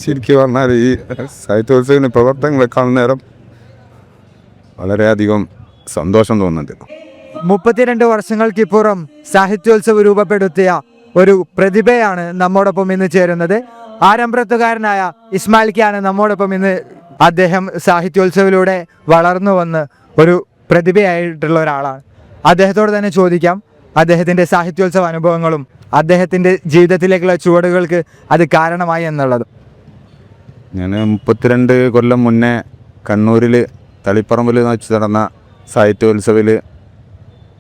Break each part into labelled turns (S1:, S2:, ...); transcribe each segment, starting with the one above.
S1: ശരിക്കും പറഞ്ഞാൽ ഈ സാഹിത്യോത്സവത്തിന് പ്രവർത്തനങ്ങളെ കാണുന്ന നേരം വളരെയധികം സന്തോഷം തോന്നുന്നുണ്ട്.
S2: 32 വർഷങ്ങൾക്കിപ്പുറം സാഹിത്യോത്സവം രൂപപ്പെടുത്തിയ ഒരു പ്രതിഭയാണ് നമ്മോടൊപ്പം ഇന്ന് ചേരുന്നത്. ആരംഭത്തുകാരനായ ഇസ്മായിൽക്കാണ് നമ്മോടൊപ്പം ഇന്ന്. അദ്ദേഹം സാഹിത്യോത്സവിലൂടെ വളർന്നു വന്ന് ഒരു പ്രതിഭയായിട്ടുള്ള ഒരാളാണ്. അദ്ദേഹത്തോട് തന്നെ ചോദിക്കാം അദ്ദേഹത്തിൻ്റെ സാഹിത്യോത്സവ അനുഭവങ്ങളും അദ്ദേഹത്തിൻ്റെ ജീവിതത്തിലേക്കുള്ള ചുവടുകൾക്ക് അത് കാരണമായി എന്നുള്ളത്.
S1: ഞാൻ 32 കൊല്ലം മുന്നേ കണ്ണൂരിൽ തളിപ്പറമ്പിൽ വെച്ച് നടന്ന സാഹിത്യോത്സവിൽ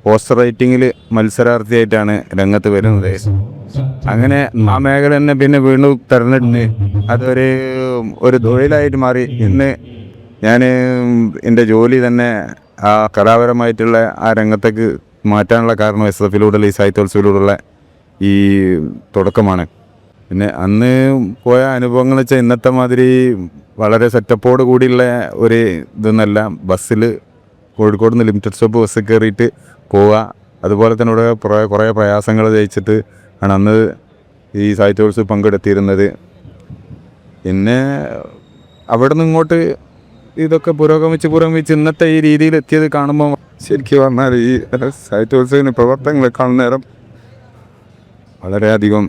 S1: പോസ്റ്റർ റൈറ്റിങ്ങിൽ മത്സരാർത്ഥിയായിട്ടാണ് രംഗത്ത് വരുന്നത്. അങ്ങനെ ആ മേഖല തന്നെ പിന്നെ വീണ്ടും തിരഞ്ഞെടുത്ത് അതൊരു തൊഴിലായിട്ട് മാറി. ഇന്ന് ഞാൻ എൻ്റെ ജോലി തന്നെ ആ കലാപരമായിട്ടുള്ള ആ രംഗത്തേക്ക് മാറ്റാനുള്ള കാരണം SF-ലൂടെയുള്ള ഈ സാഹിത്യോത്സവത്തിലൂടെയുള്ള ഈ തുടക്കമാണ്. പിന്നെ അന്ന് പോയ അനുഭവങ്ങൾ വെച്ചാൽ ഇന്നത്തെ മാതിരി വളരെ സെറ്റപ്പോട് കൂടിയുള്ള ഒരു ഇതൊന്നല്ല. ബസ്സിൽ കോഴിക്കോട് നിന്ന് ലിമിറ്റഡ് സ്റ്റോപ്പ് ബസ് കയറിയിട്ട് പോവുക, അതുപോലെ തന്നെ ഇവിടെ കുറേ പ്രയാസങ്ങൾ ജയിച്ചിട്ട് ആണ് അന്ന് ഈ സാഹിത്യോത്സവം പങ്കെടുത്തിരുന്നത്. പിന്നെ അവിടെ നിന്ന് ഇങ്ങോട്ട് ഇതൊക്കെ പുരോഗമിച്ച് ഇന്നത്തെ ഈ രീതിയിൽ എത്തിയത് കാണുമ്പോൾ ശരിക്കും പറഞ്ഞാൽ ഈ സാഹിത്യോത്സവത്തിന് പ്രവർത്തനങ്ങളെ കാണുന്ന നേരം വളരെയധികം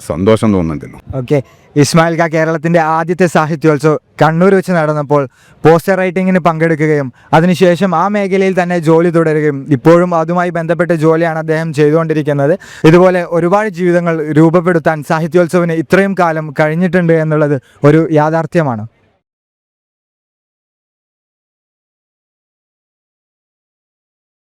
S1: സന്തോഷം തോന്നുന്നുണ്ടല്ലോ.
S2: ഓക്കെ, ഇസ്മായിൽ ക കേരളത്തിൻ്റെ ആദ്യത്തെ സാഹിത്യോത്സവം കണ്ണൂർ വെച്ച് നടന്നപ്പോൾ പോസ്റ്റർ റൈറ്റിങ്ങിന് പങ്കെടുക്കുകയും അതിനുശേഷം ആ മേഖലയിൽ തന്നെ ജോലി തുടരുകയും ഇപ്പോഴും അതുമായി ബന്ധപ്പെട്ട ജോലിയാണ് അദ്ദേഹം ചെയ്തുകൊണ്ടിരിക്കുന്നത്. ഇതുപോലെ ഒരുപാട് ജീവിതങ്ങൾ രൂപപ്പെടുത്താൻ സാഹിത്യോത്സവത്തിന് ഇത്രയും കാലം കഴിഞ്ഞിട്ടുണ്ട് എന്നുള്ളത് ഒരു യാഥാർത്ഥ്യമാണ്.